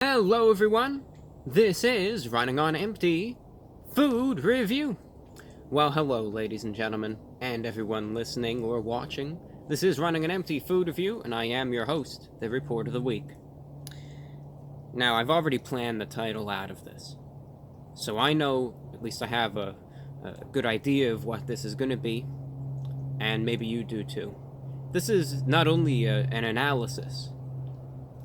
Hello everyone, this is Running on Empty Food Review. Well, hello ladies and gentlemen, and everyone listening or watching. This is Running on Empty Food Review, and I am your host, the Report of the Week. Now, I've already planned the title out of this, so I know, at least I have a good idea of what this is going to be, and maybe you do too. This is not only an analysis.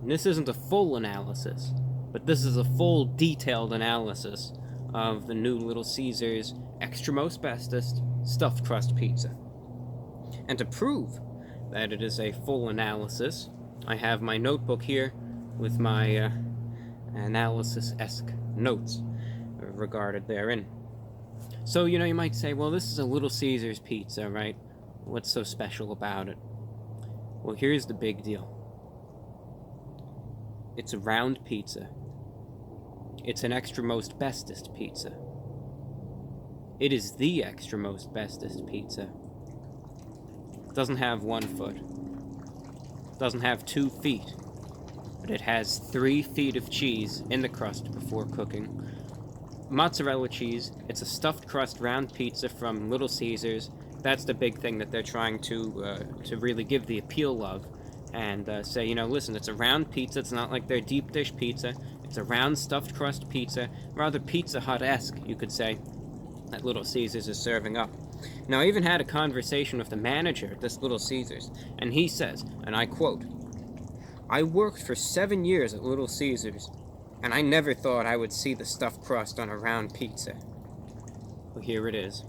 And this isn't a full analysis, but this is a full, detailed analysis of the new Little Caesars ExtraMostBestest stuffed crust pizza. And to prove that it is a full analysis, I have my notebook here with my analysis-esque notes regarded therein. So, you might say, well, this is a Little Caesars pizza, right? What's so special about it? Well, here's the big deal. It's a round pizza. It's an ExtraMostBestest pizza. It is the ExtraMostBestest pizza. It doesn't have 1 foot. It doesn't have 2 feet. But it has 3 feet of cheese in the crust before cooking. Mozzarella cheese. It's a stuffed crust round pizza from Little Caesars. That's the big thing that they're trying to really give the appeal of. And say, listen, it's a round pizza. It's not like their deep dish pizza. It's a round stuffed crust pizza, rather Pizza Hut-esque, you could say, that Little Caesars is serving up. Now, I even had a conversation with the manager at this Little Caesars, and he says, and I quote, "I worked for 7 years at Little Caesars, and I never thought I would see the stuffed crust on a round pizza." Well, here it is.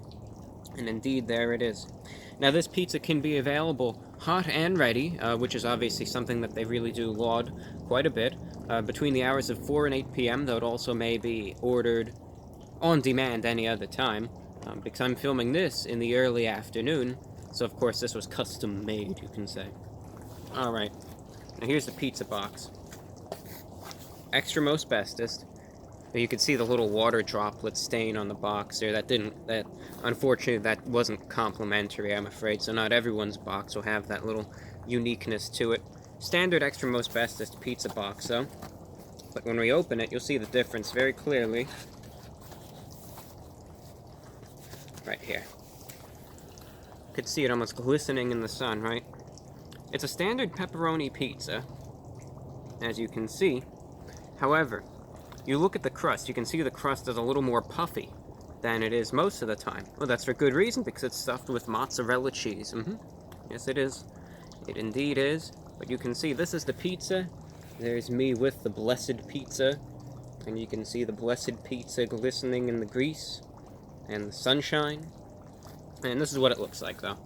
And indeed, there it is. Now, this pizza can be available hot and ready, which is obviously something that they really do laud quite a bit, between the hours of 4 and 8 p.m., though it also may be ordered on demand any other time, because I'm filming this in the early afternoon, so of course this was custom made, you can say. Alright, now here's the pizza box. ExtraMostBestest. You can see the little water droplet stain on the box there. Unfortunately, that wasn't complimentary, I'm afraid, so not everyone's box will have that little uniqueness to it. Standard ExtraMostBestest pizza box, though. But when we open it, you'll see the difference very clearly. Right here. You could see it almost glistening in the sun, right? It's a standard pepperoni pizza, as you can see. However, you look at the crust, you can see the crust is a little more puffy than it is most of the time. Well, that's for good reason, because it's stuffed with mozzarella cheese. Yes, it is. It indeed is. But you can see, this is the pizza. There's me with the blessed pizza. And you can see the blessed pizza glistening in the grease and the sunshine. And this is what it looks like, though.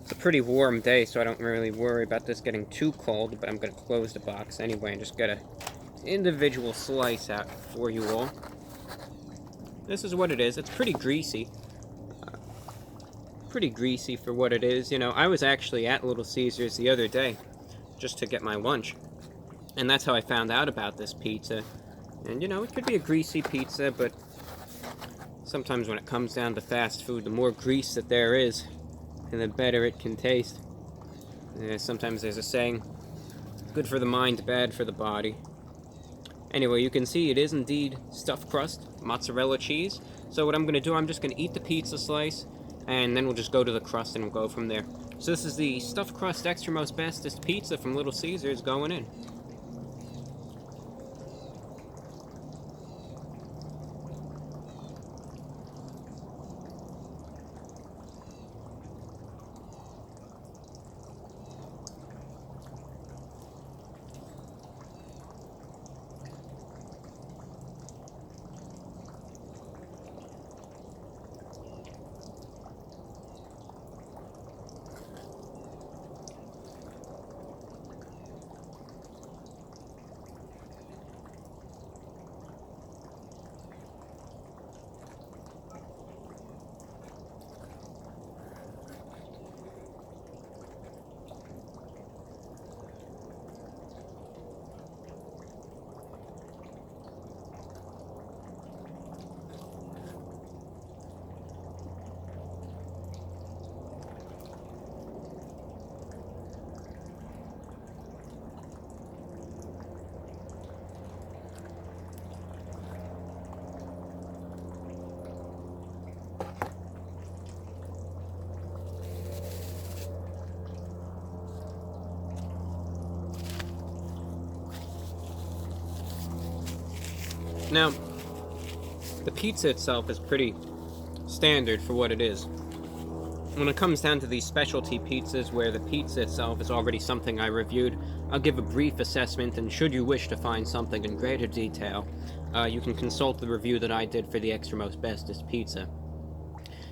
It's a pretty warm day, so I don't really worry about this getting too cold, but I'm going to close the box anyway and just get a individual slice out for you all. This is what it is. It's pretty greasy. Pretty greasy for what it is. I was actually at Little Caesars the other day just to get my lunch. And that's how I found out about this pizza. And, it could be a greasy pizza, but sometimes when it comes down to fast food, the more grease that there is, and the better it can taste. Sometimes there's a saying, good for the mind, bad for the body. Anyway, you can see it is indeed stuffed crust, mozzarella cheese. So what I'm going to do, I'm just going to eat the pizza slice, and then we'll just go to the crust and we'll go from there. So this is the stuffed crust ExtraMostBestest pizza from Little Caesars going in. Now, the pizza itself is pretty standard for what it is. When it comes down to these specialty pizzas where the pizza itself is already something I reviewed, I'll give a brief assessment, and should you wish to find something in greater detail, you can consult the review that I did for the ExtraMostBestest pizza.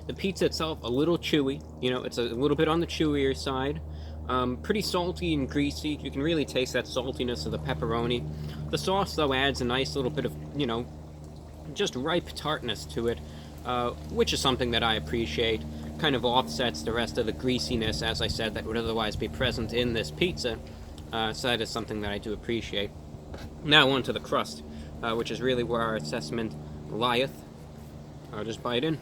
The pizza itself, a little chewy, it's a little bit on the chewier side, pretty salty and greasy. You can really taste that saltiness of the pepperoni. The sauce, though, adds a nice little bit of, just ripe tartness to it, which is something that I appreciate. Kind of offsets the rest of the greasiness, as I said, that would otherwise be present in this pizza, so that is something that I do appreciate. Now on to the crust, which is really where our assessment lieth. I'll just bite in.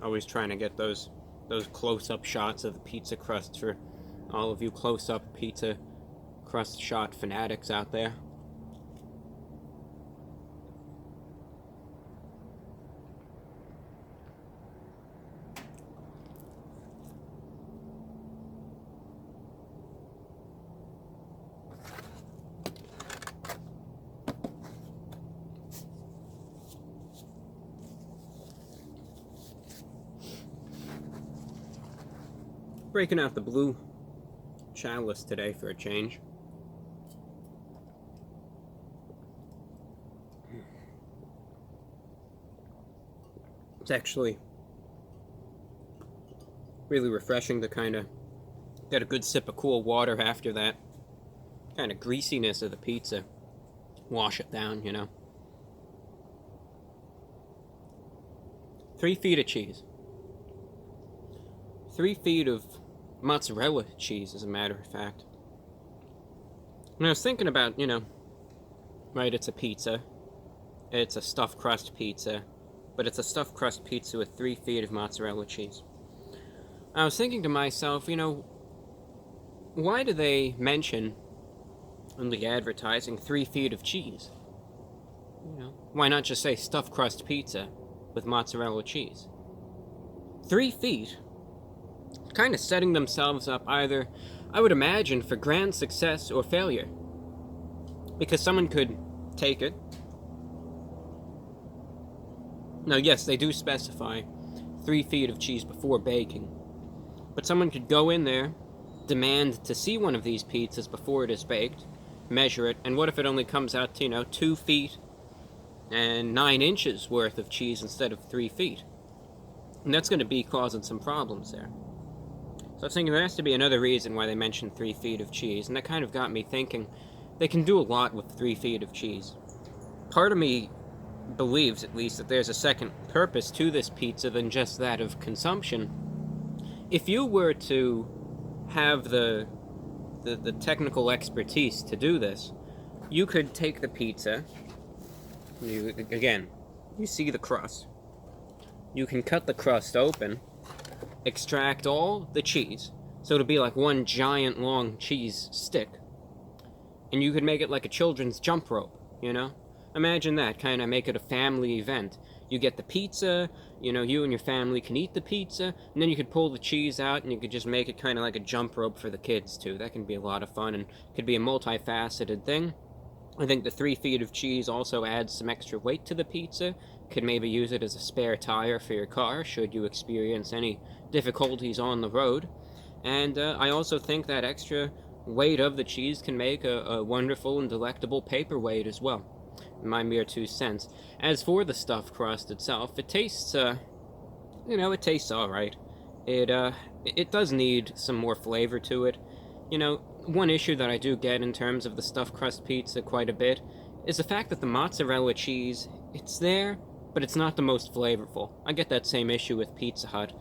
Always trying to get those close-up shots of the pizza crust for all of you close-up pizza crust shot fanatics out there. Breaking out the blue chalice today for a change. It's actually really refreshing to kind of get a good sip of cool water after that kind of greasiness of the pizza. Wash it down, 3 feet of cheese. 3 feet of mozzarella cheese, as a matter of fact. And I was thinking about, right, it's a pizza. It's a stuffed crust pizza. But it's a stuffed crust pizza with 3 feet of mozzarella cheese. I was thinking to myself, why do they mention in the advertising 3 feet of cheese? Why not just say stuffed crust pizza with mozzarella cheese? 3 feet? Kind of setting themselves up either, I would imagine, for grand success or failure. Because someone could take it. Now, yes, they do specify 3 feet of cheese before baking. But someone could go in there, demand to see one of these pizzas before it is baked, measure it, and what if it only comes out to, 2 feet and 9 inches worth of cheese instead of 3 feet? And that's going to be causing some problems there. So I was thinking there has to be another reason why they mentioned 3 feet of cheese, and that kind of got me thinking they can do a lot with 3 feet of cheese. Part of me believes, at least, that there's a second purpose to this pizza than just that of consumption. If you were to have the technical expertise to do this, you could take the pizza, you see the crust, you can cut the crust open, extract all the cheese, so it'll be like one giant long cheese stick, and you could make it like a children's jump rope, Imagine that, kind of make it a family event. You get the pizza, you and your family can eat the pizza, and then you could pull the cheese out, and you could just make it kind of like a jump rope for the kids, too. That can be a lot of fun, and could be a multifaceted thing. I think the 3 feet of cheese also adds some extra weight to the pizza. Could maybe use it as a spare tire for your car, should you experience any difficulties on the road. And I also think that extra weight of the cheese can make a wonderful and delectable paperweight as well. My mere 2 cents. As for the stuffed crust itself, it tastes, it tastes alright. It does need some more flavor to it. One issue that I do get in terms of the stuffed crust pizza quite a bit is the fact that the mozzarella cheese, it's there, but it's not the most flavorful. I get that same issue with Pizza Hut,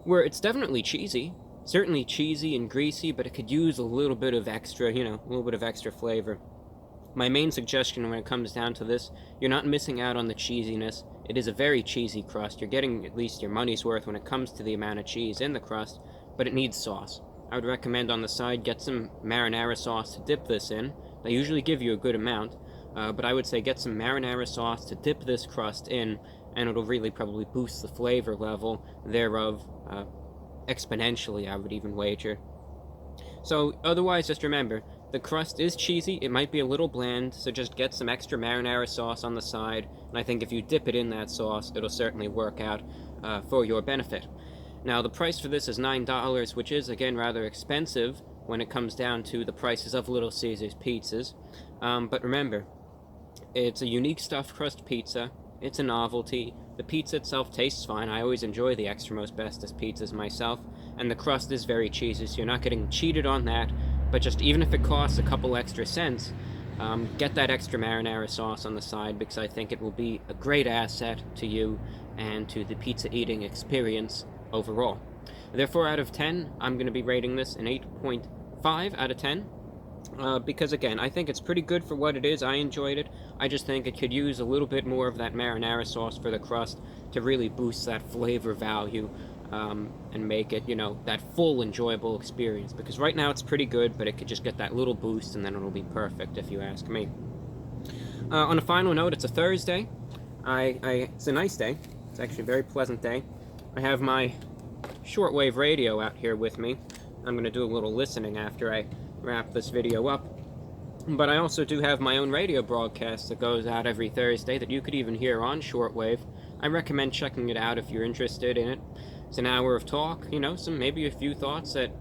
where it's definitely cheesy, certainly cheesy and greasy, but it could use a little bit of extra, a little bit of extra flavor. My main suggestion when it comes down to this, you're not missing out on the cheesiness, It is a very cheesy crust. You're getting at least your money's worth when it comes to the amount of cheese in the crust, but it needs sauce. I would recommend on the side get some marinara sauce to dip this in. They usually give you a good amount, but I would say get some marinara sauce to dip this crust in, and it'll really probably boost the flavor level thereof exponentially, I would even wager. So otherwise, just remember, the crust is cheesy, it might be a little bland, so just get some extra marinara sauce on the side, and I think if you dip it in that sauce, it'll certainly work out for your benefit. Now, the price for this is $9, which is, again, rather expensive when it comes down to the prices of Little Caesars pizzas. But remember, it's a unique stuffed crust pizza, it's a novelty, the pizza itself tastes fine. I always enjoy the ExtraMostBestest pizzas myself, and the crust is very cheesy, so you're not getting cheated on that. But just even if it costs a couple extra cents, get that extra marinara sauce on the side, because I think it will be a great asset to you and to the pizza eating experience overall. Therefore, out of 10, I'm going to be rating this an 8.5 out of 10. Because again, I think it's pretty good for what it is. I enjoyed it. I just think it could use a little bit more of that marinara sauce for the crust to really boost that flavor value and make it, that full enjoyable experience. Because right now it's pretty good, but it could just get that little boost and then it'll be perfect if you ask me. On a final note, it's a Thursday. It's a nice day. It's actually a very pleasant day. I have my shortwave radio out here with me. I'm going to do a little listening after I wrap this video up. But I also do have my own radio broadcast that goes out every Thursday that you could even hear on shortwave. I recommend checking it out if you're interested in it. It's an hour of talk, maybe a few thoughts that,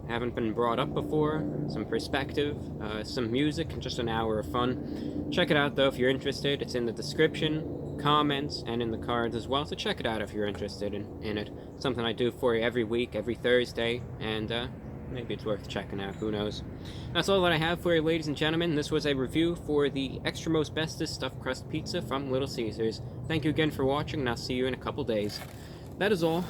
haven't been brought up before, some perspective, some music, and just an hour of fun. Check it out though if you're interested. It's in the description, comments, and in the cards as well, so check it out if you're interested in it. Something I do for you every week, every Thursday, and maybe it's worth checking out, who knows. That's all that I have for you, ladies and gentlemen. This was a review for the ExtraMostBestest stuffed crust pizza from Little Caesars. Thank you again for watching, and I'll see you in a couple days. That is all.